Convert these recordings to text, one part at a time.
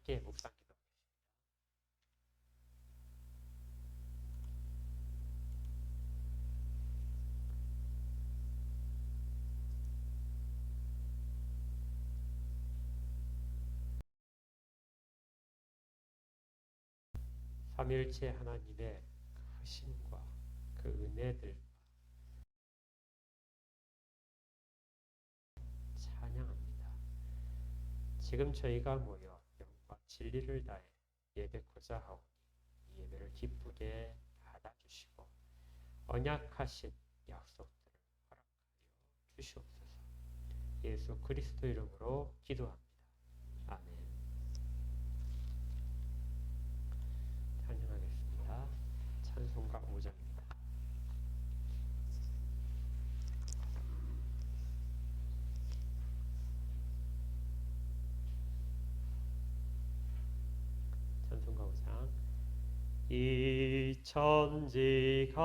함께 묵상 기도. 3일째 하나님의 크심과 그 은혜들 찬양합니다. 지금 저희가 모여 영과 진리를 다해 예배코자 하오니 이 예배를 기쁘게 받아주시고 언약하신 약속들을 허락하여 주시옵소서. 예수 그리스도 이름으로 기도합니다. 아멘. 찬양하겠습니다. 찬송가 5장입니다. 찬송가 5장. 이 천지가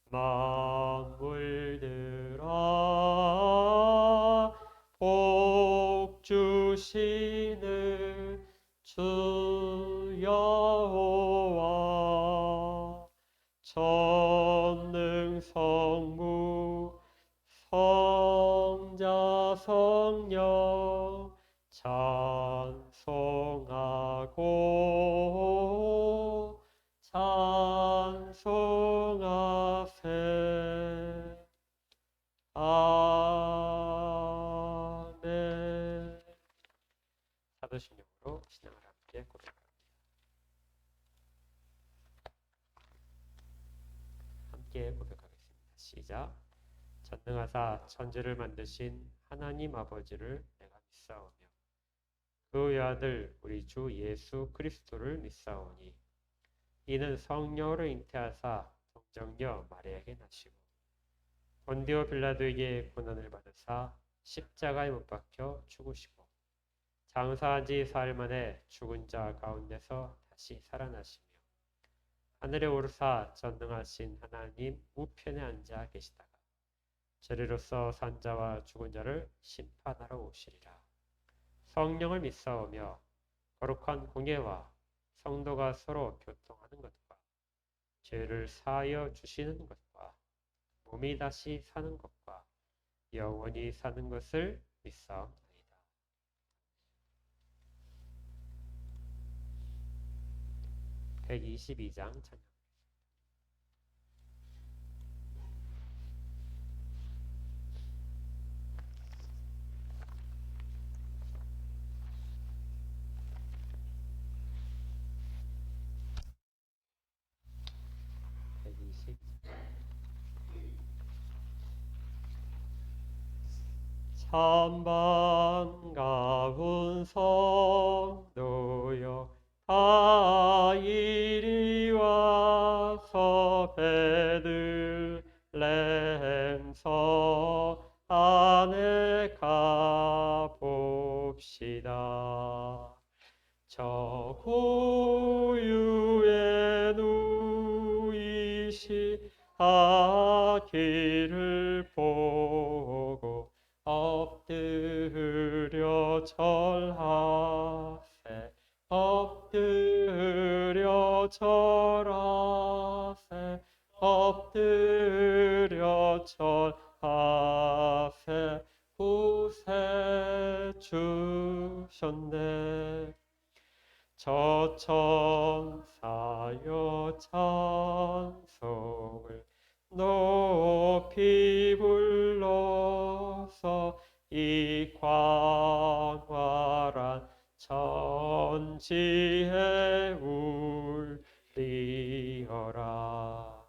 만물들아 복 주시는 주 여호와 전능 성부 성자 성령 찬송하고 찬송하세. 아멘. 사도신경으로 신앙을 함께 고백합니다. 함께 고백하겠습니다. 시작. 전능하사 천지를 만드신 하나님 아버지를 내가 믿사오며 그 외아들 우리 주 예수 그리스도를 믿사오니 이는 성령으로 잉태하사 동정녀 마리아에게 나시고 본디오 빌라도에게 고난을 받으사 십자가에 못 박혀 죽으시고 장사한 지 사흘 만에 죽은 자 가운데서 다시 살아나시며 하늘에 오르사 전능하신 하나님 우편에 앉아 계시다가 저리로서 산 자와 죽은 자를 심판하러 오시리라. 성령을 믿사오며 거룩한 공예와 성도가 서로 교통하는 것과 죄를 사하여 주시는 것과 몸이 다시 사는 것과 영원히 사는 것을 믿사옵나이다. 122장 찬양. 참 반가운 성도여 다 이리 와서 베들레헴서 안에 가봅시다. 저 고유에 누이시다 길을 보고 엎드려 절하세. 엎드려 절하세. 엎드려 절하세. 구세 주셨네. 저 천사여 찬송을 높이 불러서 이 광활한 천지에 울리어라.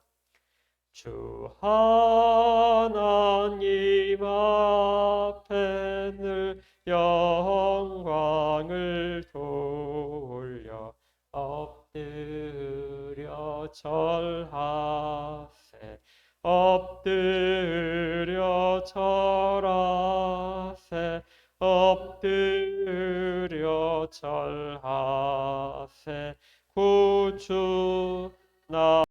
주 하나님 앞에 늘 영광을 돌려 엎드려 절하세. 엎드려 절하세. 엎드려 절하세. 구주 나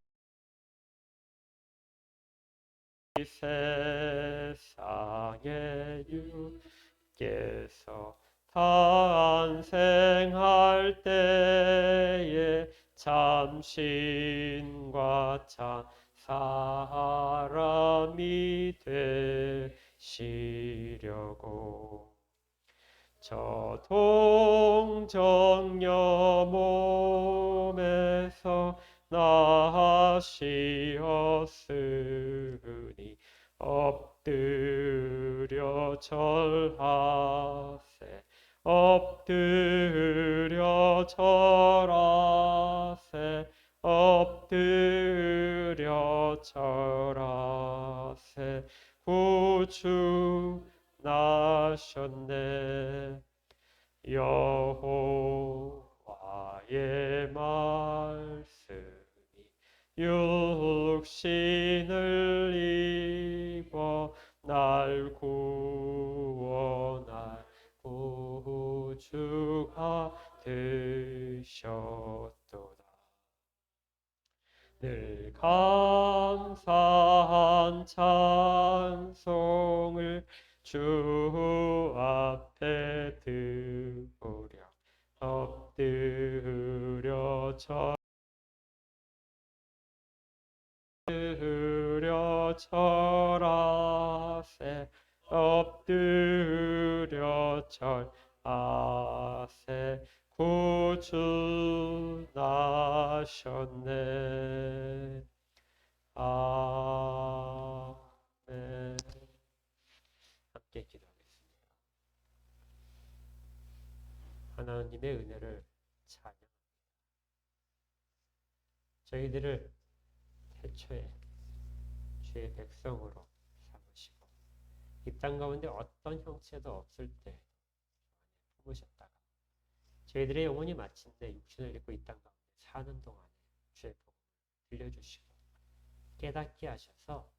세상의 주께서 탄생할 때에 참신과 참 사람이 되시려고 저 동정녀 몸에서 나시었으니 엎드려 절하세 엎드려 절하세 엎드려 절하세 구주 나셨네 여호와의 말씀이 육신을 입어 날 구원할 구주가 되셨도다. 늘 감사한 찬송을 주 앞에 드리려 엎드려 절하세 엎드려 절하세 구주 나셨네. 아멘. 함께 기도하겠습니다. 하나님의 은혜를 찬양합니다. 저희들을 태초에 주의 백성으로 삼으시고 이 땅 가운데 어떤 형체도 없을 때 품으셨다가 저희들의 영혼이 마침내 육신을 입고 이 땅 가운데 사는 동안에 주의 복음을 들려주시고 깨닫게 하셔서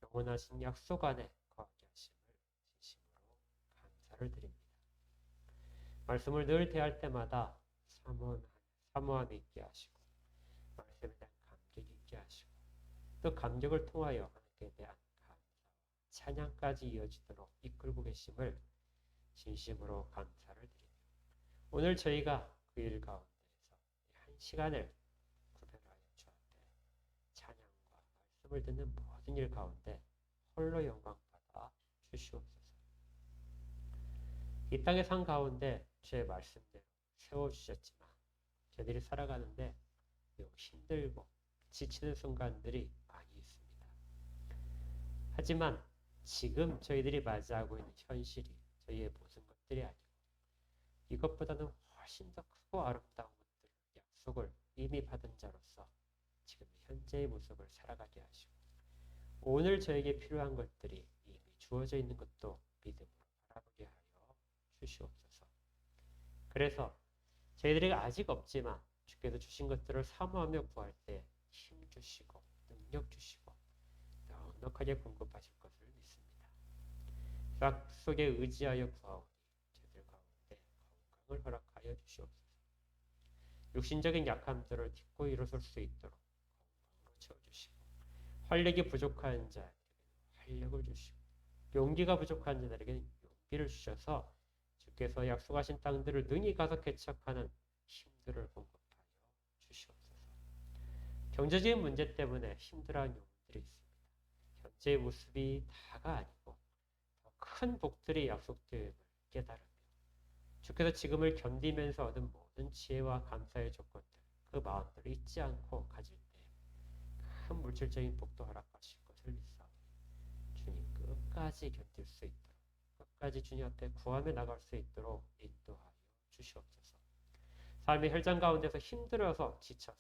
영원하신 약속 안에 거하게 하심을 진심으로 감사를 드립니다. 말씀을 늘 대할 때마다 사모함이 있게 하시고 말씀에 대한 감격이 있게 하시고 또 감격을 통하여 하나님께 대한 감사와 찬양까지 이어지도록 이끌고 계심을 진심으로 감사를 드립니다. 오늘 저희가 그 일 가운데에서 한 시간을 구별하여 주 앞에 찬양과 말씀을 듣는 모든 일 가운데 홀로 영광받아 주시옵소서. 이 땅의 산 가운데 주의 말씀대로 세워주셨지만 저희들이 살아가는데 힘들고 지치는 순간들이 많이 있습니다. 하지만 지금 저희들이 맞이하고 있는 현실이 저희의 모든 것들이 아니고 이것보다는 훨씬 더 크고 아름다운 것들, 약속을 이미 받은 자로서 지금 현재의 모습을 살아가게 하시고 오늘 저에게 필요한 것들이 이미 주어져 있는 것도 믿음으로 바라보게 하여 주시옵소서. 그래서 저희들에게 아직 없지만 주께서 주신 것들을 사모하며 구할 때 힘 주시고 능력 주시고 넉넉하게 공급하실 것을 믿습니다. 약속에 의지하여 구하오니 저희들 가운데 건강을 허락하여 주시옵소서. 육신적인 약함들을 딛고 일어설 수 있도록 건강으로 채워주시고 활력이 부족한 자에게 활력을 주시고 용기가 부족한 자들에게는 용기를 주셔서 주께서 약속하신 땅들을 능히 가서 개척하는 힘들을 공급하여 주시옵소서. 경제적인 문제 때문에 힘들어하는 영혼들이 있습니다. 현재의 모습이 다가 아니고 더 큰 복들이 약속됨을 깨달으며 주께서 지금을 견디면서 얻은 모든 지혜와 감사의 조건들 그 마음들을 잊지 않고 가질 때 큰 물질적인 복도 허락하실 것을 믿사오니 주님 끝까지 견딜 수 있도록 끝까지 주님 앞에 구하며 나갈 수 있도록 인도하여 주시옵소서. 삶의 혈장 가운데서 힘들어서 지쳐서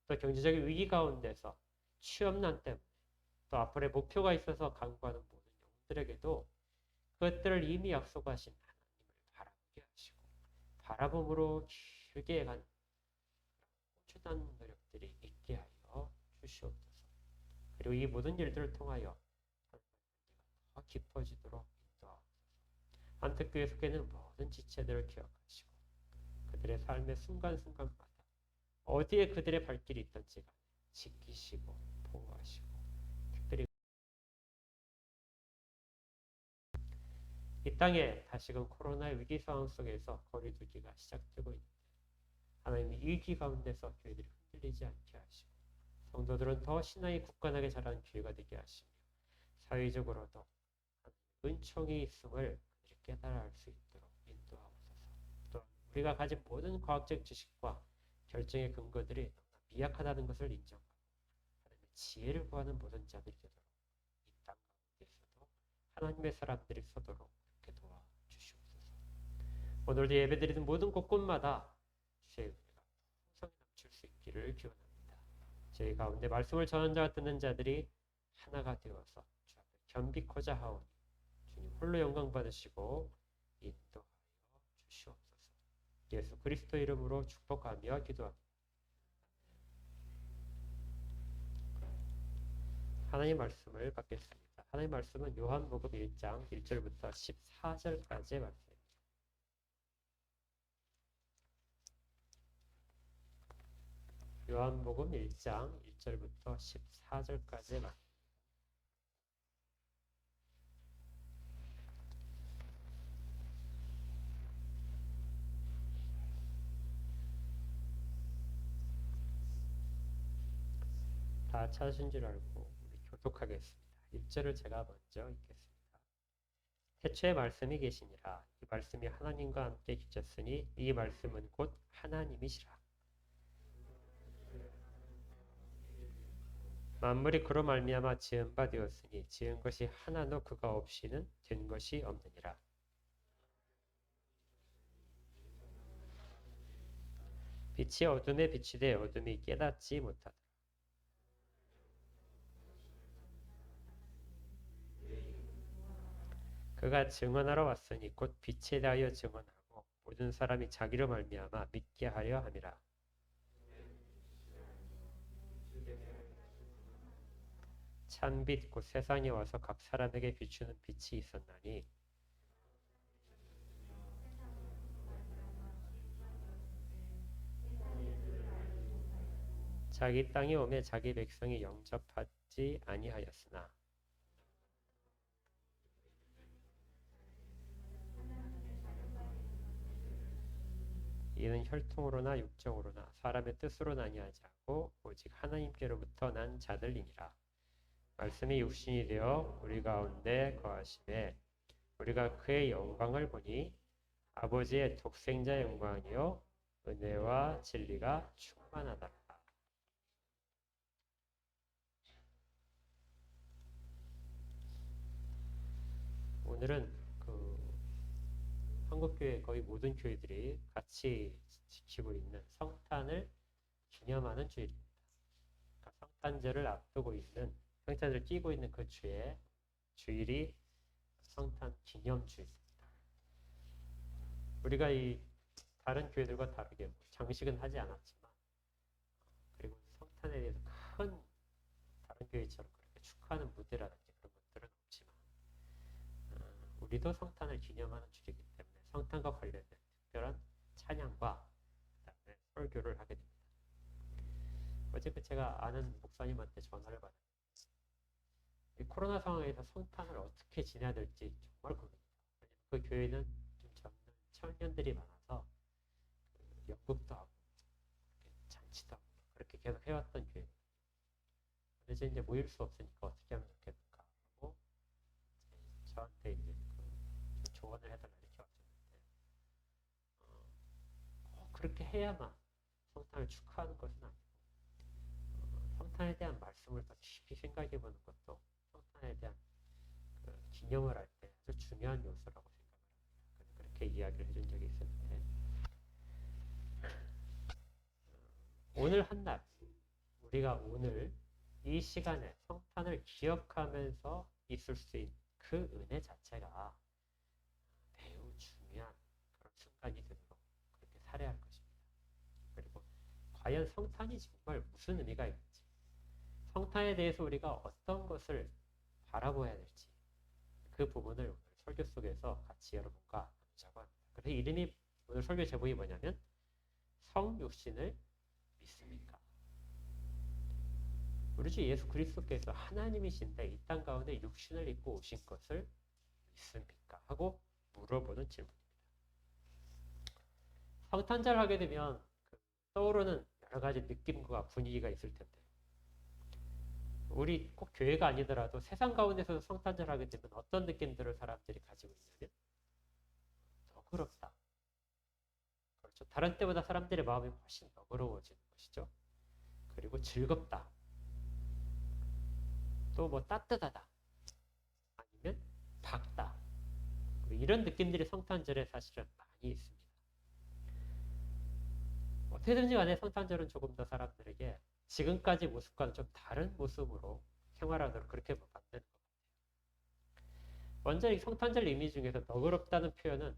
또 경제적인 위기 가운데서 취업난 때문에 또 앞으로의 목표가 있어서 간구하는 모든 영혼들에게도 그것들을 이미 약속하신 하나님을 바라보게 하시고 바라봄으로 길게 가는 꾸준한 노력들이 있게 하여 주시옵소서. 그리고 이 모든 일들을 통하여 더 깊어지도록 인도하옵소서. 한특교회 속에는 모든 지체들을 기억하시고 그들의 삶의 순간순간마다 어디에 그들의 발길이 있던지 간에 지키시고 보호하시고 특별히 이 땅에 다시금 코로나의 위기 상황 속에서 거리두기가 시작되고 있는데 하나님이 이 위기 가운데서 교회들이 흔들리지 않게 하시고 성도들은 더 신앙이 굳건하게 자라는 기회가 되게 하시며 사회적으로도 은총이 있음을 그들이 깨달아 알 수 있도록 인도하옵소서. 또 우리가 가진 모든 과학적 지식과 결정의 근거들이 너무나 미약하다는 것을 인정하고 하나님의 지혜를 구하는 모든 자들이 되도록 이 땅 가운데서도 하나님의 사람들이 서도록 그렇게 도와주시옵소서. 오늘도 예배드리는 모든 곳곳마다 주의 은혜가 풍성히 넘칠 수 있기를 기원합니다. 저희 가운데 말씀을 전하는 자와 듣는 자들이 하나가 되어서 주 앞에 겸비코자 하오니 주님 홀로 영광 받으시고 인도하여 주시옵소서. 예수 그리스도 이름으로 축복하며 기도합니다. 하나님 말씀을 받겠습니다. 하나님 말씀은 요한복음 1장 1절부터 14절까지의 말씀입니다. 요한복음 1장 1절부터 14절까지의 말씀. 다 찾으신 줄 알고 우리 교독하겠습니다. 1절을 제가 먼저 읽겠습니다. 태초에 말씀이 계시니라. 이 말씀이 하나님과 함께 계셨으니 이 말씀은 곧 하나님이시라. 만물이 그로 말미암아 지은 바 되었으니 지은 것이 하나도 그가 없이는 된 것이 없느니라. 빛이 어둠에 비치되 어둠이 깨닫지 못하더라. 그가 증언하러 왔으니 곧 빛에 대하여 증언하고 모든 사람이 자기로 말미암아 믿게 하려 함이라. 참빛 곧 세상에 와서 각 사람에게 비추는 빛이 있었나니 자기 땅에 오매 자기 백성이 영접하지 아니하였으나 이는 혈통으로나 육정으로나 사람의 뜻으로는 아니하지 않고 오직 하나님께로부터 난 자들이니라. 말씀이 육신이 되어 우리 가운데 거하심에 우리가 그의 영광을 보니 아버지의 독생자의 영광이요 은혜와 진리가 충만하더라. 오늘은 한국교회 거의 모든 교회들이 같이 지키고 있는 성탄을 기념하는 주일입니다. 그러니까 성탄절을 앞두고 있는 성탄을 끼고 있는 그 주일이 성탄 기념주일입니다. 우리가 이 다른 교회들과 다르게 장식은 하지 않았지만 그리고 성탄에 대해서 큰 다른 교회처럼 그렇게 축하하는 무대라든지 그런 것들은 없지만 우리도 성탄을 기념하는 주일이기 때문에 성탄과 관련된 특별한 찬양과 그다음에 설교를 하게 됩니다. 어제 제가 아는 목사님한테 전화를 받았는데 이 코로나 상황에서 성탄을 어떻게 지내야 될지 정말 고민입니다. 그 교회는 좀 젊은 청년들이 많아서 연극도 하고 잔치도 하고 그렇게 계속 해왔던 교회입니다. 그래서 이제 모일 수 없으니까 어떻게 하면 좋겠는가 하고 저한테 이제 조언을 해달라 이렇게 왔었는데 그렇게 해야만 성탄을 축하하는 것은 아니고 성탄에 대한 말씀을 더 깊이 생각해보는 것도 성탄에 대한 기념을 할 때 아주 중요한 요소라고 생각을 합니다. 그렇게 이야기를 해준 적이 있었는데 오늘 한날 우리가 오늘 이 시간에 성탄을 기억하면서 있을 수 있는 그 은혜 자체가 매우 중요한 그런 순간이 되도록 그렇게 살아야 할 것입니다. 그리고 과연 성탄이 정말 무슨 의미가 있는지 성탄에 대해서 우리가 어떤 것을 바라보아야 될지 그 부분을 오늘 설교 속에서 같이 여러분과 나누자고 합니다. 그래서 이름이 오늘 설교 제목이 뭐냐면 성육신을 믿습니까? 우리 주 예수 그리스도께서 하나님이신데 이 땅 가운데 육신을 입고 오신 것을 믿습니까? 하고 물어보는 질문입니다. 성탄절 하게 되면 떠오르는 여러 가지 느낌과 분위기가 있을 텐데 우리 꼭 교회가 아니더라도 세상 가운데서 성탄절 하게 되면 어떤 느낌들을 사람들이 가지고 있냐면 너그럽다. 그렇죠. 다른 때보다 사람들의 마음이 훨씬 너그러워지는 것이죠. 그리고 즐겁다. 또 뭐 따뜻하다. 아니면 밝다. 이런 느낌들이 성탄절에 사실은 많이 있습니다. 어떻게든지 간에 성탄절은 조금 더 사람들에게 지금까지 모습과는 좀 다른 모습으로 생활하도록 그렇게 만드는 것 같아요. 먼저 이 성탄절 의미 중에서 너그럽다는 표현은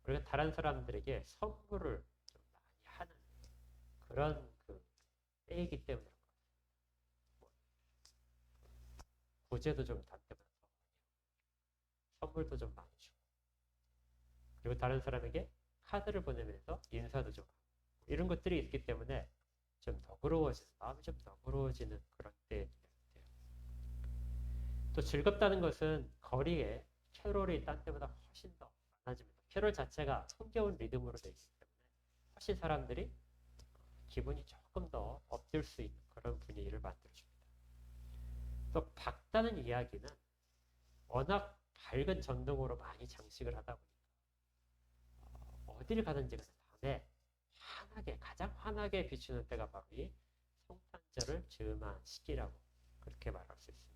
우리가 다른 사람들에게 선물을 좀 많이 하는 그런 때이기 때문에 구제도 좀 단때보다 선물도 좀 많이 주고 그리고 다른 사람에게 카드를 보내면서 인사도 좀 하고 이런 것들이 있기 때문에 좀 너그러워지는 마음이 좀 너그러워지는 그런 때인 것 같아요. 또 즐겁다는 것은 거리에 캐롤이 딴 때보다 훨씬 더 많아집니다. 캐롤 자체가 흥겨운 리듬으로 되어 있기 때문에 훨씬 사람들이 기분이 조금 더 업될 수 있는 그런 분위기를 만들어줍니다. 또 밝다는 이야기는 워낙 밝은 전등으로 많이 장식을 하다 보니까 어디를 가든지 밤에 환하게 가장 환하게 비추는 때가 바로 이 성탄절을 즈음한 시기라고 그렇게 말할 수 있습니다.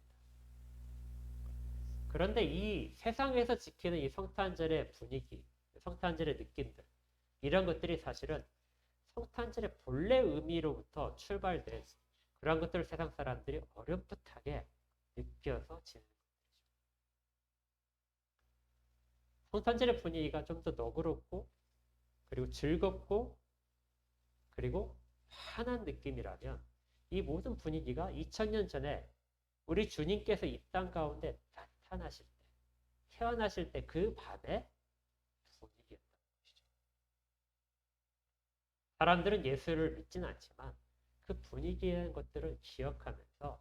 그런데 이 세상에서 지키는 이 성탄절의 분위기, 성탄절의 느낌들 이런 것들이 사실은 성탄절의 본래 의미로부터 출발된 그런 것들을 세상 사람들이 어렴풋하게 느껴서 지내는 것이죠. 성탄절의 분위기가 좀 더 너그럽고 그리고 즐겁고 그리고 환한 느낌이라면 이 모든 분위기가 2000년 전에 우리 주님께서 이 땅 가운데 나타나실 때, 태어나실 때 그 밤의 분위기였던 것이죠. 사람들은 예수를 믿지는 않지만 그 분위기의 것들을 기억하면서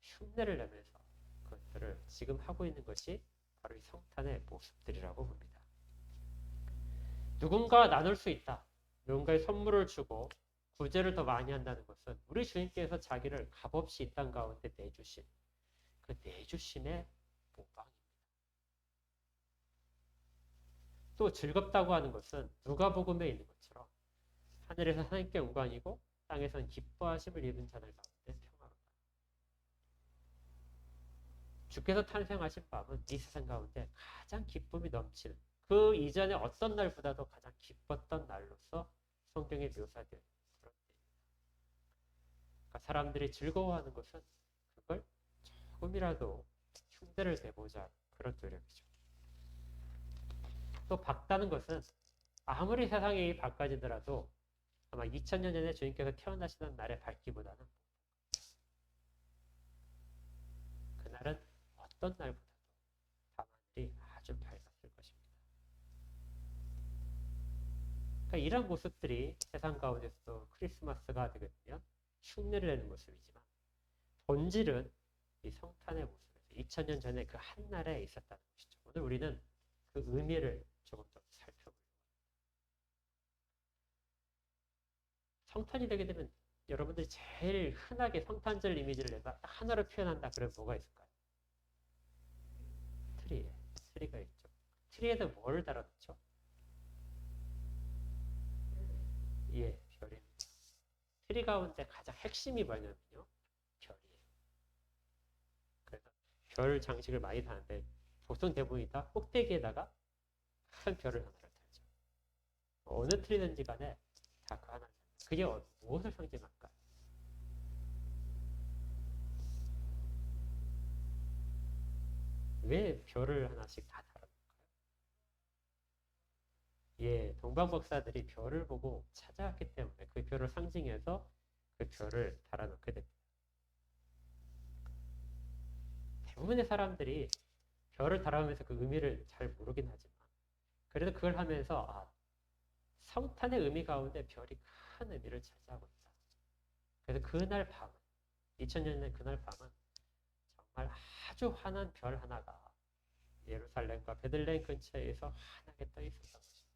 흉내를 내면서 그것들을 지금 하고 있는 것이 바로 이 성탄의 모습들이라고 봅니다. 누군가와 나눌 수 있다. 누군가의 선물을 주고 구제를 더 많이 한다는 것은 우리 주님께서 자기를 값없이 이 땅 가운데 내주신 그 내주심의 보상입니다. 또 즐겁다고 하는 것은 누가복음에 있는 것처럼 하늘에서 하나님께 영광이고 땅에서는 기뻐하심을 입은 자들 가운데 평화롭다. 주께서 탄생하신 밤은 이 세상 가운데 가장 기쁨이 넘치는 그 이전에 어떤 날보다도 가장 기뻤던 날로서 성경에 묘사된 그런 때입니다. 그러니까 사람들이 즐거워하는 것은 그걸 조금이라도 흉내를 내보자 그런 노력이죠. 또 밝다는 것은 아무리 세상이 밝아지더라도 아마 2000년 전에 주님께서 태어나시던 날의 밝기보다는 그날은 어떤 날보다도 밤하늘이 아주 밝았을 것입니다. 그러니까 이런 모습들이 세상 가운데서도 크리스마스가 되게 되면 흉내를 내는 모습이지만 본질은 이 성탄의 모습에서 2000년 전에 그 한날에 있었다는 것이죠. 오늘 우리는 그 의미를 조금 더 살펴보려고 합니다. 성탄이 되게 되면 여러분들이 제일 흔하게 성탄절 이미지를 내서 딱 하나로 표현한다 그러면 뭐가 있을까요? 트리가 있죠. 트리에도 뭘 달아놓죠? 예, 별입니다. 트리 가운데 가장 핵심이 뭐냐면요, 별이에요. 그래서 별 장식을 많이 다는데 보통 대부분이 다 꼭대기에다가 큰 별을 하나를 달죠. 어느 트리든지 간에 다 그 하나를 달죠. 그게 무엇을 상징할까요? 왜 별을 하나씩 다 달아놓을까요? 예, 동방 박사들이 별을 보고 찾아왔기 때문에 그 별을 상징해서 그 별을 달아놓게 됩니다. 대부분의 사람들이 별을 달아오면서 그 의미를 잘 모르긴 하지만 그래도 그걸 하면서 성탄의 의미 가운데 별이 큰 의미를 차지하고 있다. 그래서 그날 밤, 2000년의 그날 밤은 정말 아주 환한 별 하나가 예루살렘과 베들레헴 근처에서 환하게 떠 있었던 것입니다.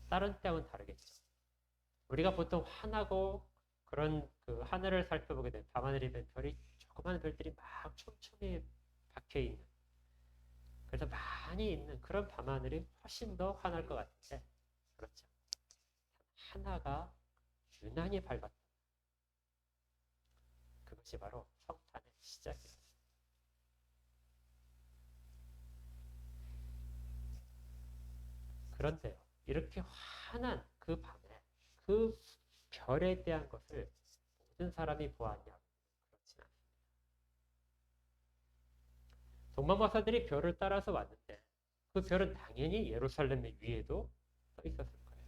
다른 때하고는 다르겠죠. 우리가 보통 환하고 그런 그 하늘을 살펴보게 되면 밤하늘이 된 별이 조그마한 별들이 막 촘촘히 박혀 있는, 그래서 많이 있는 그런 밤하늘이 훨씬 더 환할 것 같은데 그렇죠. 하나가 유난히 밝았다. 그것이 바로 성탄의 시작이었습니다. 그런데요, 이렇게 환한 그 밤에 그 별에 대한 것을 모든 사람이 보았냐? 그렇진 않습니다. 동방박사들이 별을 따라서 왔는데 그 별은 당연히 예루살렘 위에도 떠 있었을 거예요.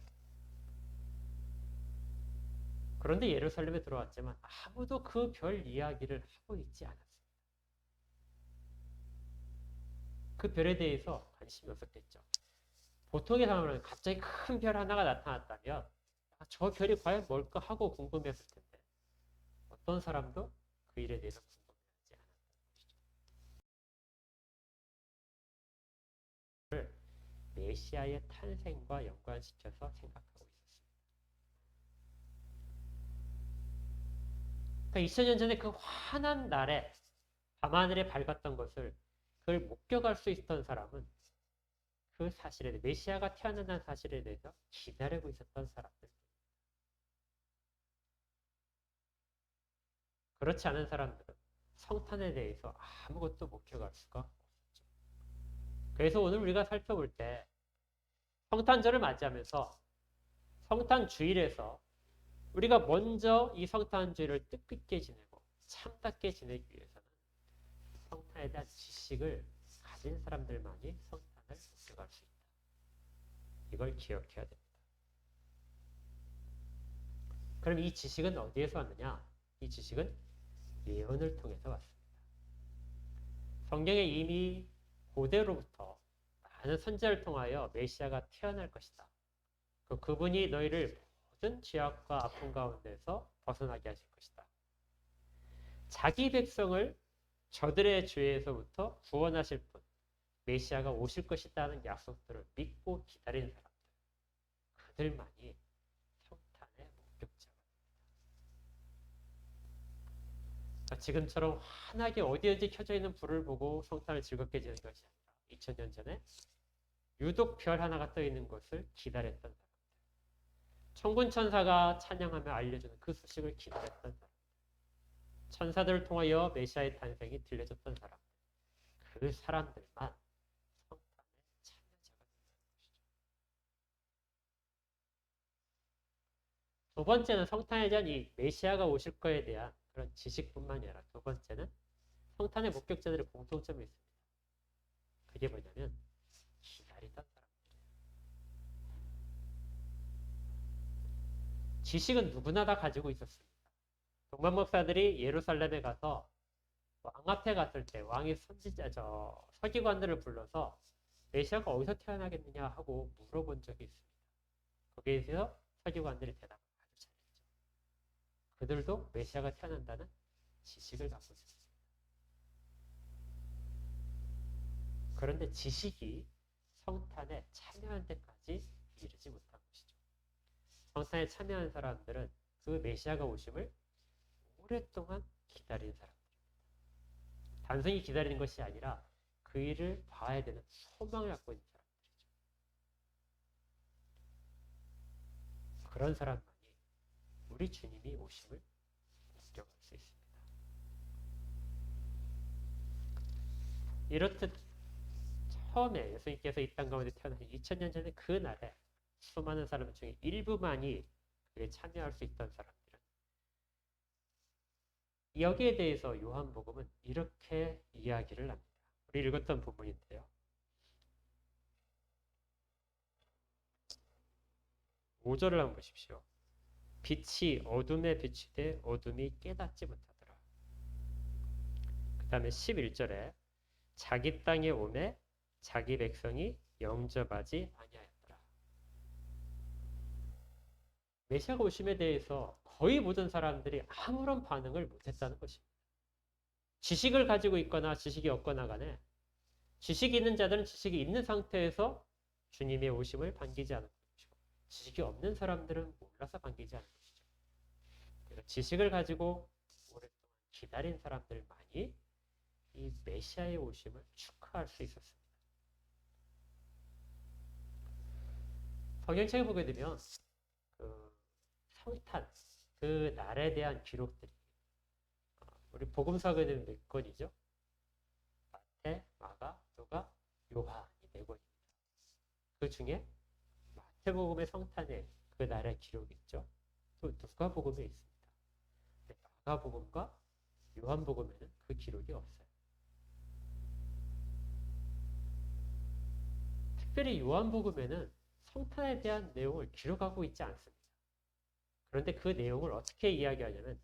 그런데 예루살렘에 들어왔지만 아무도 그 별 이야기를 하고 있지 않았습니다. 그 별에 대해서 관심이 없었겠죠. 보통의 사람은 갑자기 큰 별 하나가 나타났다면 저 별이 과연 뭘까 하고 궁금했을 텐데 어떤 사람도 그 일에 대해서 궁금해하지 않았던 것이죠. 메시아의 탄생과 연관시켜서 생각하고 있었습니다. 그러니까 2000년 전에 그 환한 날에 밤하늘에 밝았던 것을 그걸 목격할 수 있었던 사람은 그 사실에 대해, 메시아가 태어난다는 사실에 대해서 기다리고 있었던 사람들. 그렇지 않은 사람들은 성탄에 대해서 아무것도 목격할 수가 없었죠. 그래서 오늘 우리가 살펴볼 때 성탄절을 맞이하면서 성탄 주일에서 우리가 먼저 이 성탄 주일을 뜻깊게 지내고 참답게 지내기 위해서는 성탄에 대한 지식을 가진 사람들만이 성탄을 목격할 수 있다. 이걸 기억해야 됩니다. 그럼 이 지식은 어디에서 왔느냐? 이 지식은 예언을 통해서 왔습니다. 성경에 이미 고대로부터 많은 선지자를 통하여 메시아가 태어날 것이다. 그분이 너희를 모든 죄악과 아픔 가운데서 벗어나게 하실 것이다. 자기 백성을 저들의 죄에서부터 구원하실 분, 메시아가 오실 것이라는 약속들을 믿고 기다리는 사람들, 그들만이 성탄의 목격자가 됩니다. 지금처럼 환하게 어디든지 켜져 있는 불을 보고 성탄을 즐겁게 지내는 것이 아니라 2000년 전에 유독 별 하나가 떠 있는 것을 기다렸던 사람들, 천군천사가 찬양하며 알려주는 그 소식을 기다렸던 사람들, 천사들을 통하여 메시아의 탄생이 들려졌던 사람들, 그 사람들만 성탄의 참여자가 된다는 것이죠. 두 번째는 성탄에 대한 이 메시아가 오실 거에 대한 그런 지식뿐만이 아니라 두 번째는 성탄의 목격자들의 공통점이 있습니다. 그게 뭐냐면 기다리던 사람들이에요. 지식은 누구나 다 가지고 있었습니다. 동방 목사들이 예루살렘에 가서 왕 앞에 갔을 때 왕이 서기관들을 불러서 메시아가 어디서 태어나겠느냐 하고 물어본 적이 있습니다. 거기에 대해서 서기관들이 대답을 아주 잘했죠. 그들도 메시아가 태어난다는 지식을 갖고 있었습니다. 그런데 지식이 성탄에 참여한 데까지 이르지 못한 것이죠. 성탄에 참여한 사람들은 그 메시아가 오심을 오랫동안 기다린 사람들입니다. 단순히 기다리는 것이 아니라 그 일을 봐야 되는 소망을 갖고 있는 사람들이죠. 그런 사람만이 우리 주님이 오심을 목격할 수 있습니다. 이렇듯 처음에 예수님께서 이 땅 가운데 태어나신 2000년 전에 그 날에 수많은 사람 중에 일부만이 그에 참여할 수 있던 사람들은 여기에 대해서 요한복음은 이렇게 이야기를 합니다. 우리 읽었던 부분인데요. 5절을 한번 보십시오. 빛이 어둠에 비추되 어둠이 깨닫지 못하더라. 그 다음에 11절에 자기 땅에 오매 자기 백성이 영접하지 아니하였더라. 메시아가 오심에 대해서 거의 모든 사람들이 아무런 반응을 못했다는 것입니다. 지식을 가지고 있거나 지식이 없거나 간에 지식이 있는 자들은 지식이 있는 상태에서 주님의 오심을 반기지 않은 것이고, 지식이 없는 사람들은 몰라서 반기지 않은 것이죠. 그래서 지식을 가지고 오랫동안 기다린 사람들만이 이 메시아의 오심을 축하할 수 있었습니다. 성경책에 보게 되면 그 성탄, 그 날에 대한 기록들이 우리 복음서가 되면 몇 권이죠? 마태, 마가, 누가, 요한이 4권입니다. 그 중에 마태복음의 성탄의 그 날의 기록이 있죠. 또 누가복음에 있습니다. 근데 마가복음과 요한복음에는 그 기록이 없어요. 특별히 요한복음에는 성탄에 대한 내용을 기록하고 있지 않습니다. 그런데 그 내용을 어떻게 이야기하냐면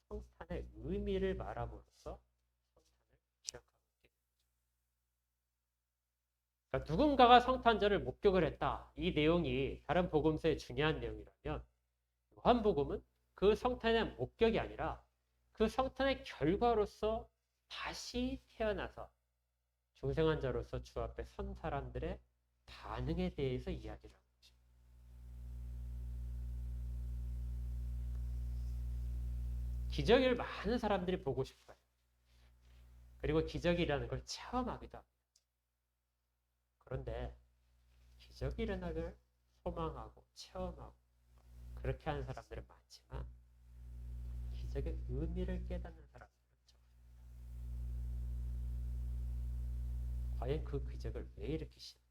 성탄의 의미를 말함으로써 성탄을 기억하고 있게 됩니다. 그러니까 누군가가 성탄절을 목격을 했다. 이 내용이 다른 복음서의 중요한 내용이라면 요한복음은 그 성탄의 목격이 아니라 그 성탄의 결과로서 다시 태어나서 중생한 자로서 주 앞에 선 사람들의 반응에 대해서 이야기를 합니다. 기적을 많은 사람들이 보고 싶어요. 그리고 기적이라는 걸 체험하기도 합니다. 그런데 기적이 일어나길 소망하고 체험하고 그렇게 하는 사람들은 많지만 기적의 의미를 깨닫는 사람들은 적습니다. 과연 그 기적을 왜 일으키시는가?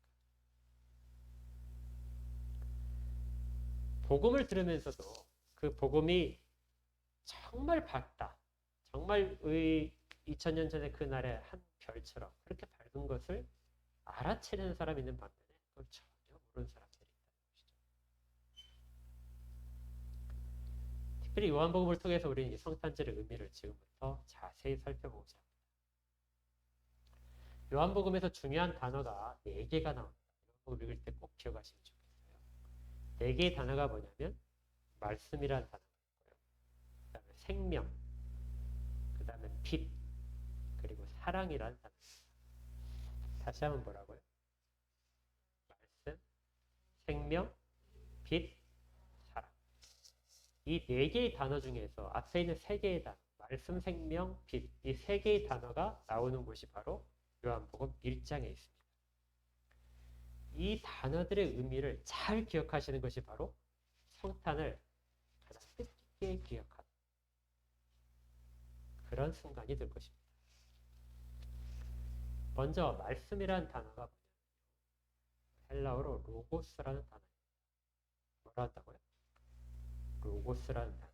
복음을 들으면서도 그 복음이 정말 밝다. 정말 2000년 전에 그날의 한 별처럼 그렇게 밝은 것을 알아채는 사람이 있는 반면에 그걸 전혀 모르는 사람들이 있다는 것이죠. 특별히 요한복음을 통해서 우리는 이 성탄절의 의미를 지금부터 자세히 살펴보고자 합니다. 요한복음에서 중요한 단어가 4개가 나옵니다. 요한복음 읽을 때 꼭 기억하시면 좋겠어요. 4개의 단어가 뭐냐면 말씀이라는 단어가 있고요. 그 다음에 생명, 그 다음에 빛, 그리고 사랑이라는 단어입니다. 다시 한번 뭐라고요? 말씀, 생명, 빛, 사랑. 이 4개의 단어 중에서 앞에 있는 3개의 단어, 말씀, 생명, 빛, 이 3개의 단어가 나오는 곳이 바로 요한복음 1장에 있습니다. 이 단어들의 의미를 잘 기억하시는 것이 바로 성탄을 가장 뜻깊게 기억하는 그런 순간이 될 것입니다. 먼저 말씀이라는 단어가 헬라어로 로고스라는 단어입니다. 뭐라 한다고요? 로고스라는 단어.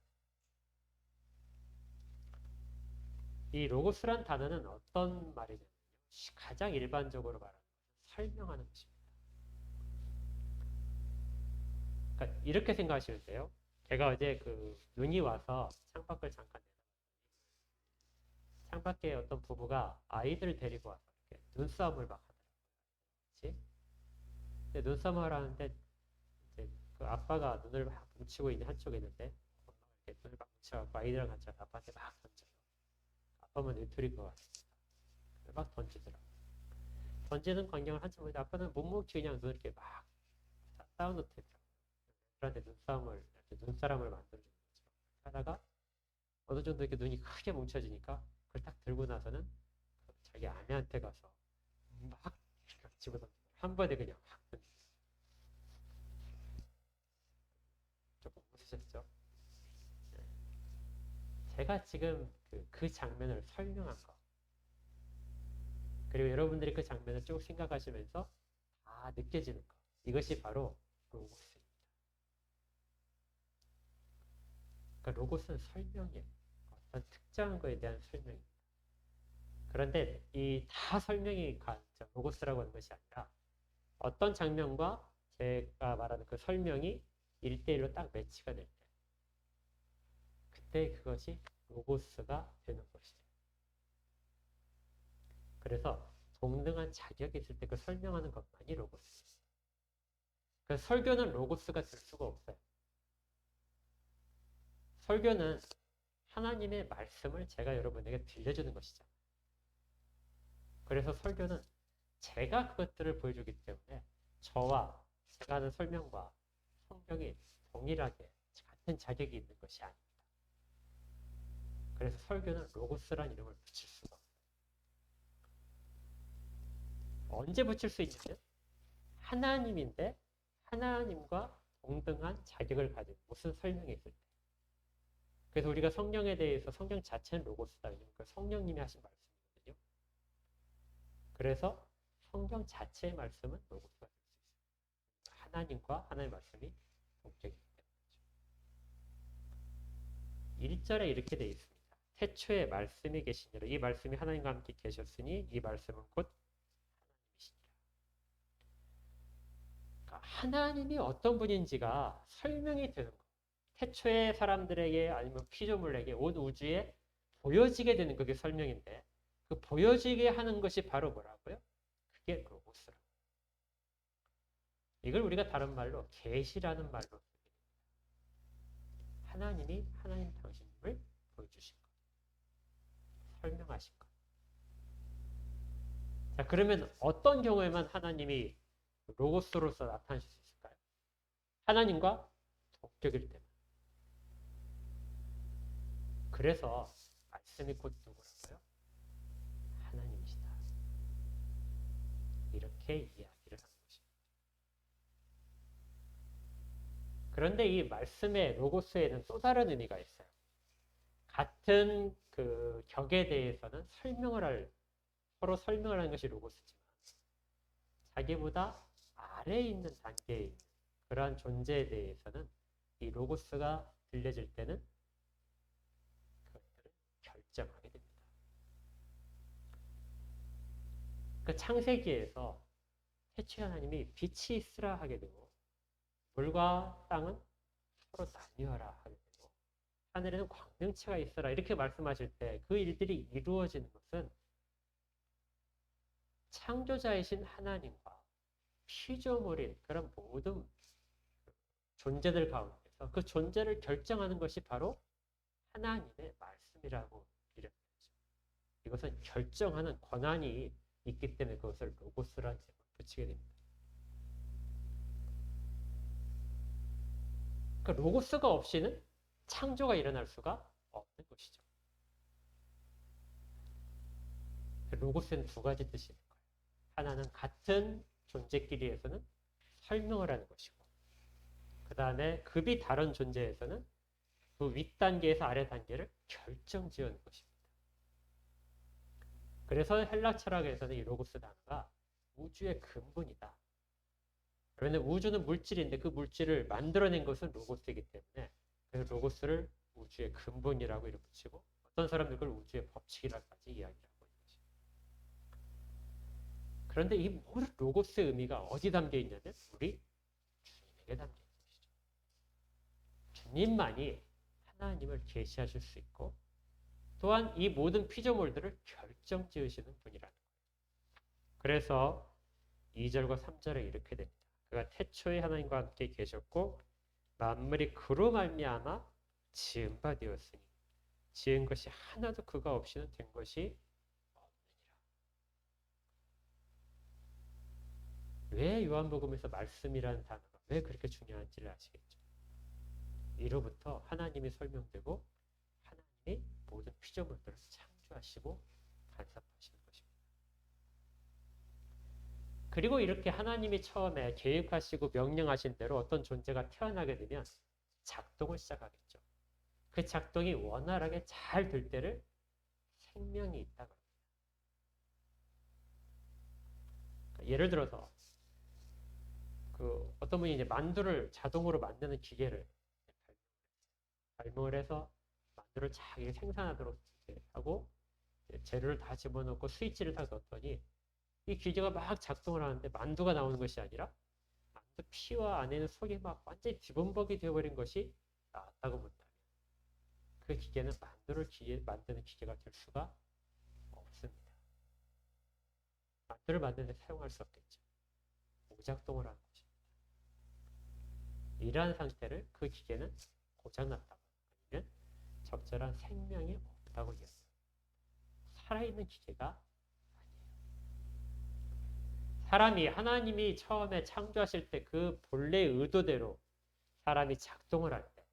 이 로고스라는 단어는 어떤 말이냐면 가장 일반적으로 말하는 것을 설명하는 것입니다. 그러니까 이렇게 생각하시면 돼요. 제가 어제 그 눈이 와서 창밖을 잠깐 내다봤더니 창밖에 어떤 부부가 아이들을 데리고 와서 이렇게 눈싸움을 막 하더라고요. 근데 눈싸움을 하는데 이제 그 아빠가 눈을 막 뭉치고 있는 한쪽에 있는데 엄마가 이렇게 눈을 막 뭉쳐갖고 아이들이랑 같이 아빠한테 막 던져요. 아빠만 외톨이인 것 같습니다. 막 던지더라고요. 던지는 광경을 한참 보는데 아빠는 묵묵히 그냥 눈을 이렇게 막 쌓아놓더라고요. 애들한테 눈사람을 만들어주는 것처럼 하다가 어느 정도 이렇게 눈이 크게 뭉쳐지니까 그걸 딱 들고 나서는 자기 아내한테 가서 막 집어던지고 한 번에 그냥 확 던지고. 조금 웃으셨죠? 네. 제가 지금 그 장면을 설명한 거 그리고 여러분들이 그 장면을 쭉 생각하시면서 다 느껴지는 거 이것이 바로 로고스입니다. 그러니까 로고스는 설명이에요. 어떤 특정한 거에 대한 설명입니다. 그런데 이 다 설명이 로고스라고 하는 것이 아니라 어떤 장면과 제가 말하는 그 설명이 1대1로 딱 매치가 될 때 그때 그것이 로고스가 되는 것이죠. 그래서 동등한 자격이 있을 때 그 설명하는 것만이 로고스입니다. 그래서 설교는 로고스가 될 수가 없어요. 설교는 하나님의 말씀을 제가 여러분에게 들려주는 것이죠. 그래서 설교는 제가 그것들을 보여주기 때문에 저와 제가 하는 설명과 성경이 동일하게 같은 자격이 있는 것이 아닙니다. 그래서 설교는 로고스란 이름을 붙일 수가 없어요. 언제 붙일 수 있냐면 하나님인데 하나님과 동등한 자격을 가진 무슨 설명이 있을 때. 그래서 우리가 성령에 대해서 성경 자체는 로고스다. 왜냐면 그 성령님이 하신 말씀이거든요. 그래서 성경 자체의 말씀은 로고스가 될 수 있어요. 하나님과 하나님의 말씀이 동격이기 때문이죠. 1절에 이렇게 되어 있습니다. 태초에 말씀이 계시니라. 이 말씀이 하나님과 함께 계셨으니 이 말씀은 곧 하나님이시니라. 그러니까 하나님이 어떤 분인지가 설명이 되는 거예요. 태초의 사람들에게 아니면 피조물에게 온 우주에 보여지게 되는 그게 설명인데 그 보여지게 하는 것이 바로 뭐라고요? 그게 로고스라고. 이걸 우리가 다른 말로 계시라는 말로 씁니다. 하나님이 하나님 당신님을 보여주신 것. 설명하신 것. 자, 그러면 어떤 경우에만 하나님이 로고스로서 나타나실 수 있을까요? 하나님과 동격일 때만. 그래서 말씀이 곧 누구라고요? 하나님이시다. 이렇게 이야기를 하는 것입니다. 그런데 이 말씀의 로고스에는 또 다른 의미가 있어요. 같은 그 격에 대해서는 서로 설명을 하는 것이 로고스지만 자기보다 아래에 있는 단계에 있는 그러한 존재에 대해서는 이 로고스가 들려질 때는 그것들을 결정하게 됩니다. 그 창세기에서 태초에 하나님이 빛이 있으라 하게 되고 물과 땅은 서로 나뉘어라 하게 되고 하늘에는 광명체가 있어라 이렇게 말씀하실 때 그 일들이 이루어지는 것은 창조자이신 하나님과 피조물인 그런 모든 존재들 가운데서 그 존재를 결정하는 것이 바로 하나님의 말씀이라고 이렇게 되죠. 이것은 결정하는 권한이 있기 때문에 그것을 로고스라는 제목을 붙이게 됩니다. 그러니까 로고스가 없이는 창조가 일어날 수가 없는 것이죠. 로고스는 두 가지 뜻이 있는 거예요. 하나는 같은 존재끼리에서는 설명을 하는 것이고 그 다음에 급이 다른 존재에서는 그 윗단계에서 아래 단계를 결정지어는 것입니다. 그래서 헬라 철학에서는 이 로고스 단어가 우주의 근본이다. 그런데 우주는 물질인데 그 물질을 만들어낸 것은 로고스이기 때문에 그래서 로고스를 우주의 근본이라고 이름 붙이고 어떤 사람들 그걸 우주의 법칙이라고까지 이야기를 하고 있는 것입니다. 그런데 이 모든 로고스의 의미가 어디 담겨 있냐면 우리 주님에게 담겨 있는 것이죠. 주님만이 하나님을 계시하실 수 있고 또한 이 모든 피조물들을 결정 지으시는 분이라는 거예요. 그래서 2절과 3절에 이렇게 됩니다. 그가 태초에 하나님과 함께 계셨고 만물이 그로 말미암아 지은 바 되었으니 지은 것이 하나도 그가 없이는 된 것이 없느니라. 왜 요한복음에서 말씀이라는 단어가 왜 그렇게 중요한지를 아시겠죠? 이로부터 하나님이 설명되고 하나님이 모든 피조물들을 창조하시고 간섭하시는 것입니다. 그리고 이렇게 하나님이 처음에 계획하시고 명령하신 대로 어떤 존재가 태어나게 되면 작동을 시작하겠죠. 그 작동이 원활하게 잘 될 때를 생명이 있다고 합니다. 예를 들어서 그 어떤 분이 이제 만두를 자동으로 만드는 기계를 발명을 해서 만두를 잘 생산하도록 하고 재료를 다 집어넣고 스위치를 다 넣었더니 이 기계가 막 작동을 하는데 만두가 나오는 것이 아니라 만두 피와 안에는 속이 막 완전히 뒤범벅이 되어버린 것이 나왔다고 본다면 그 기계는 만두를 만드는 기계가 될 수가 없습니다. 만두를 만드는 데 사용할 수 없겠죠. 오작동을 하는 것입니다. 이러한 상태를 그 기계는 고장났다고 아니면 적절한 생명이 없다고 이야기합니다. 살아있는 기계가 아니에요. 사람이 하나님이 처음에 창조하실 때 그 본래의 의도대로 사람이 작동을 할 때,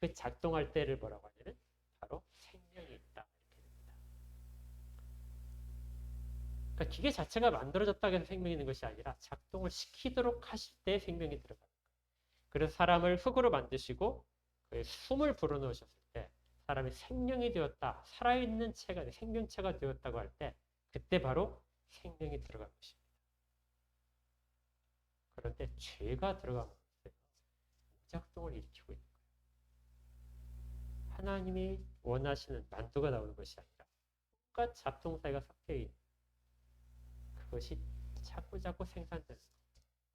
그 작동할 때를 뭐라고 하냐면 바로 생명이 있다 이렇게 됩니다. 그러니까 기계 자체가 만들어졌다고 해서 생명이 있는 것이 아니라 작동을 시키도록 하실 때 생명이 들어갑니다. 그래서 사람을 흙으로 만드시고 그 숨을 불어넣으셨을 때 사람이 생명이 되었다, 살아있는 체가 생명체가 되었다고 할 때 그때 바로 생명이 들어간 것입니다. 그런데 죄가 들어가면서 무작동을 일으키고 있는 거예요. 하나님이 원하시는 만두가 나오는 것이 아니라 온갖 잡동사이가 섞여 있는 그것이 자꾸자꾸 생산되는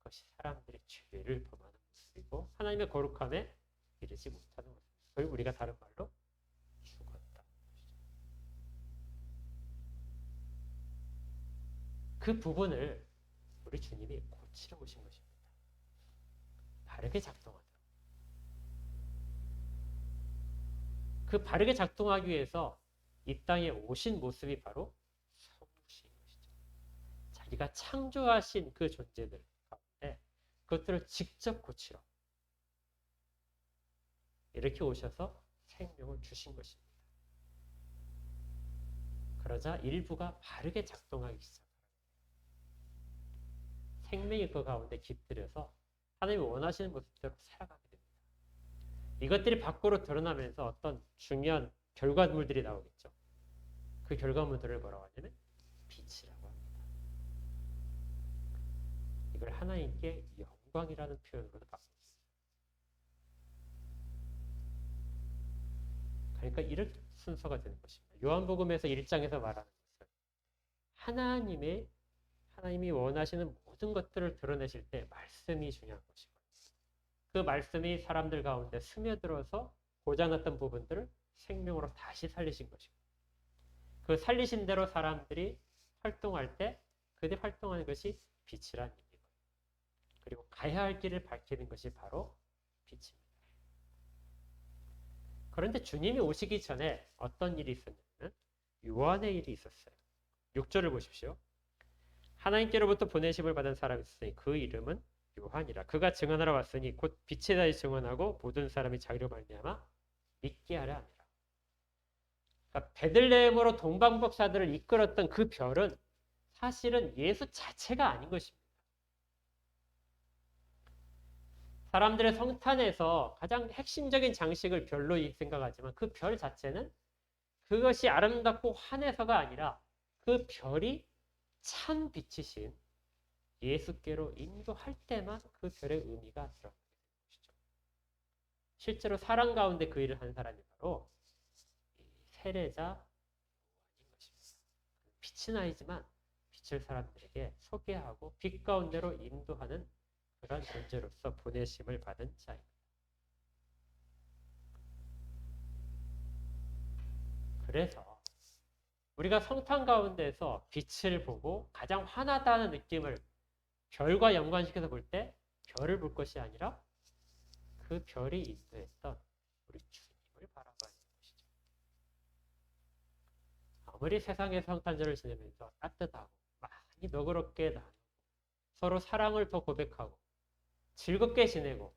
것이 사람들이 죄를 범하는 모습이고 하나님의 거룩함에 이르지 못하는 모습입니다. 그걸 우리가 다른 말로 죽었다. 그 부분을 우리 주님이 고치러 오신 것입니다. 바르게 작동하도록. 그 바르게 작동하기 위해서 이 땅에 오신 모습이 바로 성부신 것이죠. 자기가 창조하신 그 존재들 가운데 그것들을 직접 고치러 이렇게 오셔서 생명을 주신 것입니다. 그러자 일부가 바르게 작동하기 시작합니다. 생명이 그 가운데 깃들여서 하나님이 원하시는 모습대로 살아가게 됩니다. 이것들이 밖으로 드러나면서 어떤 중요한 결과물들이 나오겠죠. 그 결과물들을 뭐라고 하냐면 빛이라고 합니다. 이걸 하나님께 영광이라는 표현으로도 바꿨습니다. 그러니까 이런 순서가 되는 것입니다. 요한복음에서 1장에서 말하는 것은 하나님이 원하시는 모든 것들을 드러내실 때 말씀이 중요한 것이고 그 말씀이 사람들 가운데 스며들어서 고장났던 부분들을 생명으로 다시 살리신 것이고 그 살리신 대로 사람들이 활동할 때 그들이 활동하는 것이 빛이란 얘기고 그리고 가야 할 길을 밝히는 것이 바로 빛입니다. 그런데 주님이 오시기 전에 어떤 일이 있었냐면 요한의 일이 있었어요. 6절을 보십시오. 하나님께로부터 보내심을 받은 사람이 있으니 그 이름은 요한이라. 그가 증언하러 왔으니 곧 빛에 대해 증언하고 모든 사람이 자기로 말미암아 믿게 하려 함이라. 그러니까 베들레헴으로 동방복사들을 이끌었던 그 별은 사실은 예수 자체가 아닌 것입니다. 사람들의 성탄에서 가장 핵심적인 장식을 별로 생각하지만 그 별 자체는 그것이 아름답고 환해서가 아니라 그 별이 참 빛이신 예수께로 인도할 때만 그 별의 의미가 드러나게 되는 것이죠. 실제로 사랑 가운데 그 일을 한 사람이 바로 세례자 요한인 것입니다. 빛은 아니지만 빛을 사람들에게 소개하고 빛 가운데로 인도하는 그런 존재로서 보내심을 받은 자입니다. 그래서 우리가 성탄 가운데서 빛을 보고 가장 환하다는 느낌을 별과 연관시켜서 볼 때 별을 볼 것이 아니라 그 별이 인도했던 우리 주님을 바라봐야 하는 것이죠. 아무리 세상의 성탄절을 지내면서 따뜻하고 많이 너그럽게 나누고 서로 사랑을 더 고백하고 즐겁게 지내고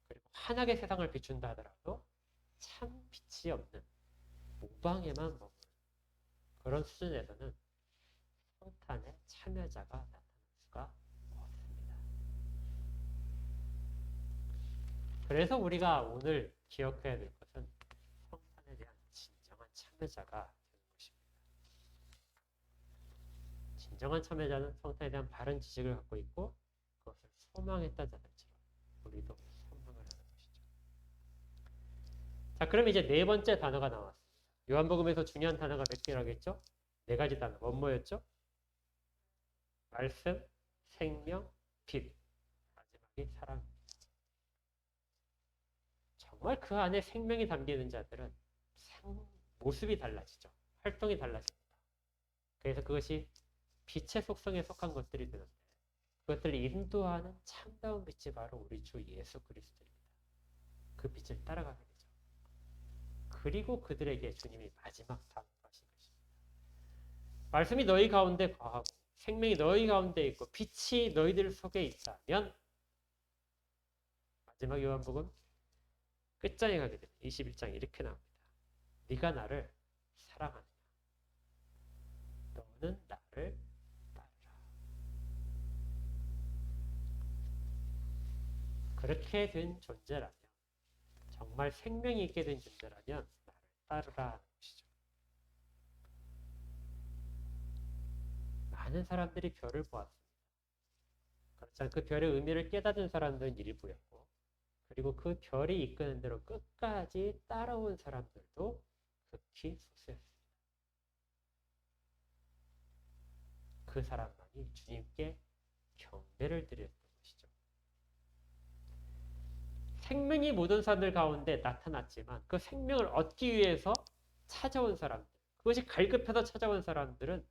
그리고 환하게 세상을 비춘다 하더라도 참 빛이 없는 무방에만 머무는 그런 수준에서는 성탄에 참여자가 나타날 수가 없습니다. 그래서 우리가 오늘 기억해야 될 것은 성탄에 대한 진정한 참여자가 되는 것입니다. 진정한 참여자는 성탄에 대한 바른 지식을 갖고 있고 그것을 소망했던 자들처럼 우리도 소망을 하는 것이죠. 자, 그럼 이제 네 번째 단어가 나왔습니다. 요한복음에서 중요한 단어가 몇 개라겠죠? 네 가지 단어. 뭐였죠? 말씀, 생명, 빛. 마지막이 사랑입니다. 정말 그 안에 생명이 담기는 자들은 모습이 달라지죠. 활동이 달라집니다. 그래서 그것이 빛의 속성에 속한 것들이 되는데 그것들을 인도하는 참다운 빛이 바로 우리 주 예수 그리스도입니다. 그 빛을 따라가게 되죠. 그리고 그들에게 주님이 마지막 다가가신 것입니다. 말씀이 너희 가운데 거하고 생명이 너희 가운데 있고 빛이 너희들 속에 있다면 마지막 요한복음 끝장에 가게 되면 21장 이렇게 나옵니다. 네가 나를 사랑하느냐? 너는 나를 따르라. 그렇게 된 존재라면, 정말 생명이 있게 된 존재라면 나를 따르라 하는 것이죠. 많은 사람들이 별을 보았습니다. 그렇지만 그 별의 의미를 깨닫은 사람들은 일부였고, 그리고 그 별이 이끄는 대로 끝까지 따라온 사람들도 극히 소수였습니다. 그 사람만이 주님께 경배를 드렸던 것이죠. 생명이 모든 사람들 가운데 나타났지만 그 생명을 얻기 위해서 찾아온 사람들, 그것이 갈급해서 찾아온 사람들은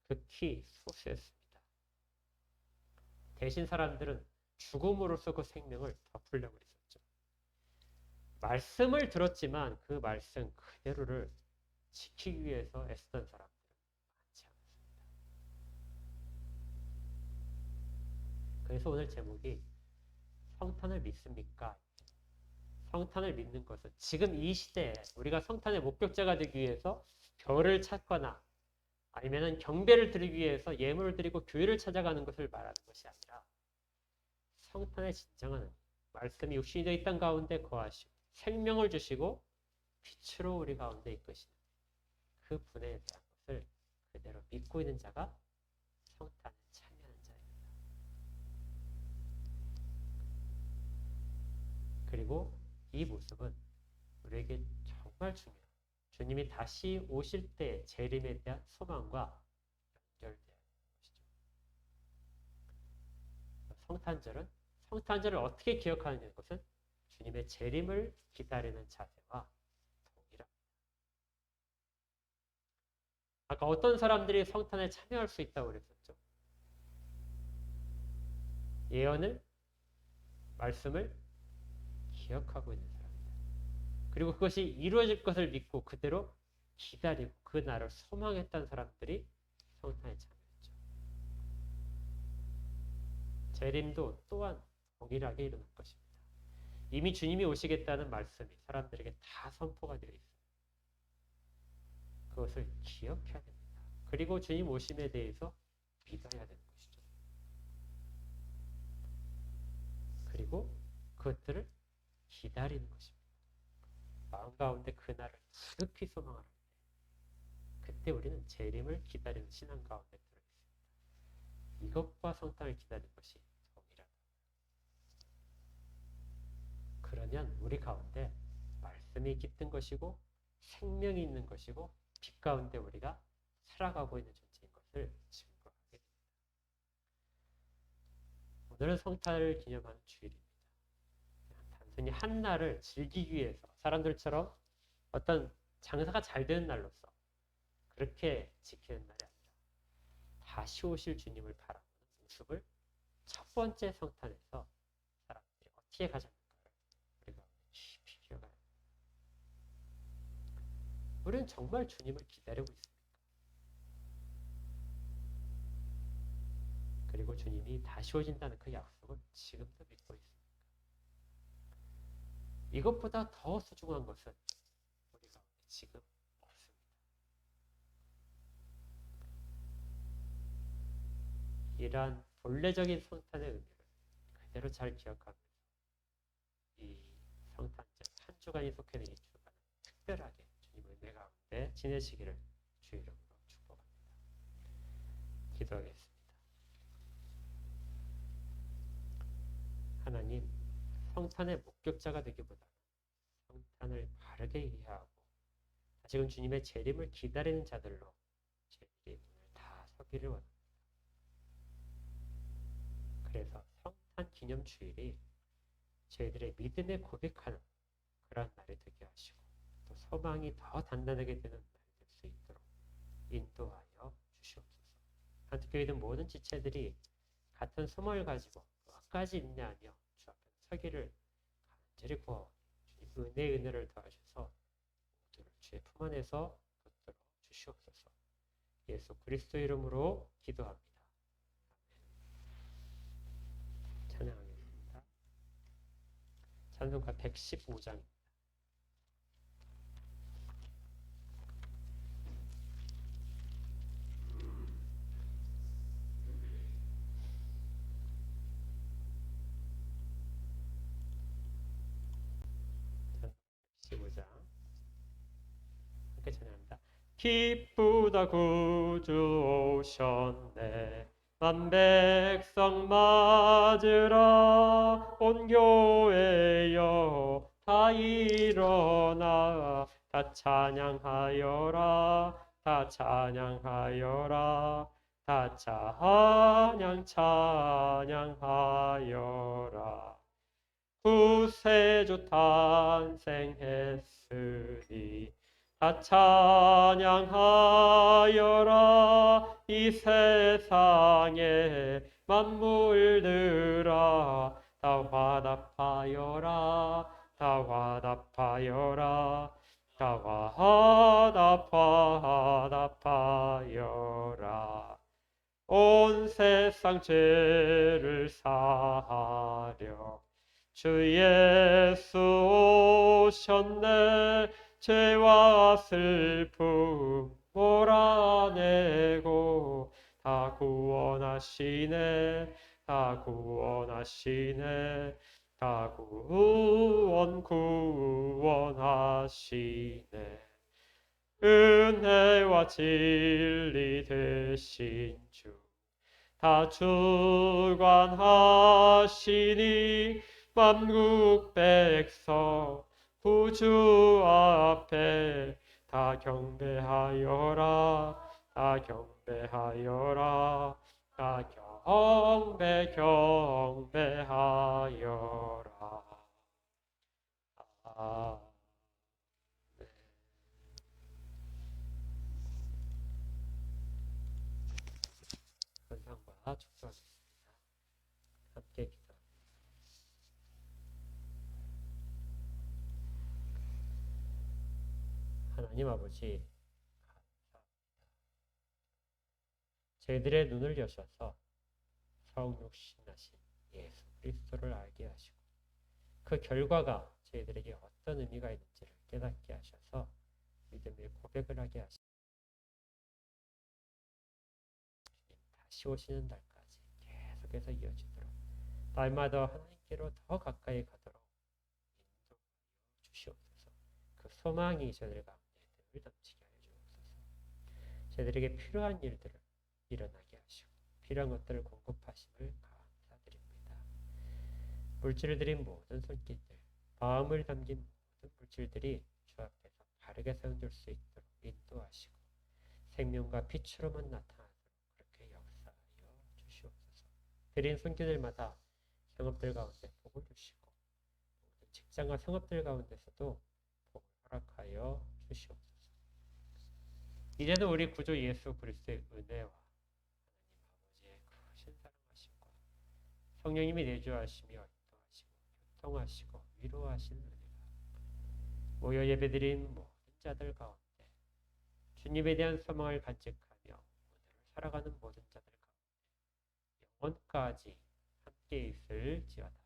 극히 소수였습니다. 대신 사람들은 죽음으로써 그 생명을 덮으려고 했었죠. 말씀을 들었지만 그 말씀 그대로를 지키기 위해서 애쓰던 사람들은 많지 않았습니다. 그래서 오늘 제목이 성탄을 믿습니까? 성탄을 믿는 것은 지금 이 시대에 우리가 성탄의 목격자가 되기 위해서 별을 찾거나 아니면 경배를 드리기 위해서 예물을 드리고 교회를 찾아가는 것을 말하는 것이 아니라 성탄의 진정한 의미, 말씀이 육신이 되어 이 땅 가운데 거하시고 생명을 주시고 빛으로 우리 가운데 이끄시는 그 분에 대한 것을 그대로 믿고 있는 자가 성탄에 참여하는 자입니다. 그리고 이 모습은 우리에게 정말 중요해요. 주님이 다시 오실 때 재림에 대한 소망과 연결되어 있는 것이죠. 성탄절을 어떻게 기억하느냐는 것은 주님의 재림을 기다리는 자세와 동일합니다. 아까 어떤 사람들이 성탄에 참여할 수 있다고 그랬었죠? 예언을, 말씀을 기억하고 있는 사람들. 그리고 그것이 이루어질 것을 믿고 그대로 기다리고 그 날을 소망했던 사람들이 성탄에 참여했죠. 재림도 또한 동일하게 일어날 것입니다. 이미 주님이 오시겠다는 말씀이 사람들에게 다 선포가 되어 있어요. 그것을 기억해야 됩니다. 그리고 주님 오심에 대해서 믿어야 되는 것이죠. 그리고 그것들을 기다리는 것입니다. 마음 가운데 그날을 지극히 소망하는데 그때 우리는 재림을 기다리는 신앙 가운데 들어있습니다. 이것과 성탄을 기다리는 것이 동일하다. 그러면 우리 가운데 말씀이 깃든 것이고 생명이 있는 것이고 빛 가운데 우리가 살아가고 있는 존재인 것을 증거하게 됩니다. 오늘은 성탄을 기념하는 주일입니다. 단순히 한 날을 즐기기 위해서 사람들처럼 어떤 장사가 잘 되는 날로서 그렇게 지키는 날이 아니라 다시 오실 주님을 바라보는 모습을 첫 번째 성탄에서 사람들이 어떻게 가졌는가를 우리가 깊이 기억해야 합니다. 우리는 정말 주님을 기다리고 있습니까? 그리고 주님이 다시 오신다는 그 약속을 지금도 믿고 있습니다. 이것보다 더 소중한 것은 우리가 지금 없습니다. 이러한 본래적인 성탄의 의미를 그대로 잘 기억하면서 이 성탄절 한 주간이 속해 있는 이 주간은 특별하게 주님의 은혜 가운데 지내시기를 주 이름으로 축복합니다. 기도하겠습니다. 하나님, 성탄의 목격자가 되기보다는 성탄을 바르게 이해하고 다시금 주님의 재림을 기다리는 자들로 저희들이 오늘 다 서기를 원합니다. 그래서 성탄 기념 주일이 저희들의 믿음에 고백하는 그런 날이 되게 하시고 또 소망이 더 단단하게 되는 날이 될 수 있도록 인도하여 주시옵소서. 한국교회든 모든 지체들이 같은 소망을 가지고 끝까지 인내하며 주 앞에 서기를 간절히 구하오니 주님 은혜를 더하셔서 모두를 주의 품 안에서 붙들어 주시옵소서. 예수 그리스도 이름으로 기도합니다. 찬양하겠습니다. 찬송가 115장. 함께 찬양합니다. 기쁘다 구주 오셨네. 만 백성 맞으라. 온 교회여 다 일어나. 다 찬양하여라. 다 찬양하여라. 다 찬양하여라. 구세주 탄생했으니 다 찬양하여라. 이 세상에 만물들아 다 화답하여라. 다 화답하여라. 다 화답하여라. 온 세상 죄를 사하려 주 예수 오셨네. 죄와 슬픔 몰아내고 다 구원하시네. 다 구원하시네. 다 구원하시네. 은혜와 진리 되신 주 다 주관하시니 만국 백성 구주 앞에 다 경배하여라. 다 경배하여라. 다 경배하여라. 건상과 축도하겠습니다. 함께 기도합니다. 하나님 아버지, 감사합니다. 저희들의 눈을 여셔서 성육신하신 예수 그리스도를 알게 하시고 그 결과가 저희들에게 어떤 의미가 있는지를 깨닫게 하셔서 믿음의 고백을 하게 하시고 다시 오시는 날까지 계속해서 이어지도록 날마다 하나님께로 더 가까이 가도록 인도하여 주시옵소서. 그 소망이 저희들 가운데 늘 넘치게 하여 주옵소서. 저희들에게 필요한 일들을 일어나게 하시고 필요한 것들을 공급하심을 감사드립니다. 물질을 드린 모든 손길들, 마음을 담긴 모든 물질들이 주 앞에서 바르게 세워질 수 있도록 인도하시고 생명과 빛으로만 나타나도록 그렇게 역사하여 주시옵소서. 드린 손길들마다 성업들 가운데 복을 주시고 모든 직장과 성업들 가운데서도 복을 허락하여 주시옵소서. 이제는 우리 구주 예수 그리스도의 은혜와 하나님 아버지의 크신 사랑하심과 성령님이 내주하시며 인도하시고 교통하시고 위로하시는 은혜가 모여 예배드린 모든 자들 가운데 주님에 대한 소망을 간직하며 오늘을 살아가는 모든 자들 가운데 영원까지 함께 있을지어다.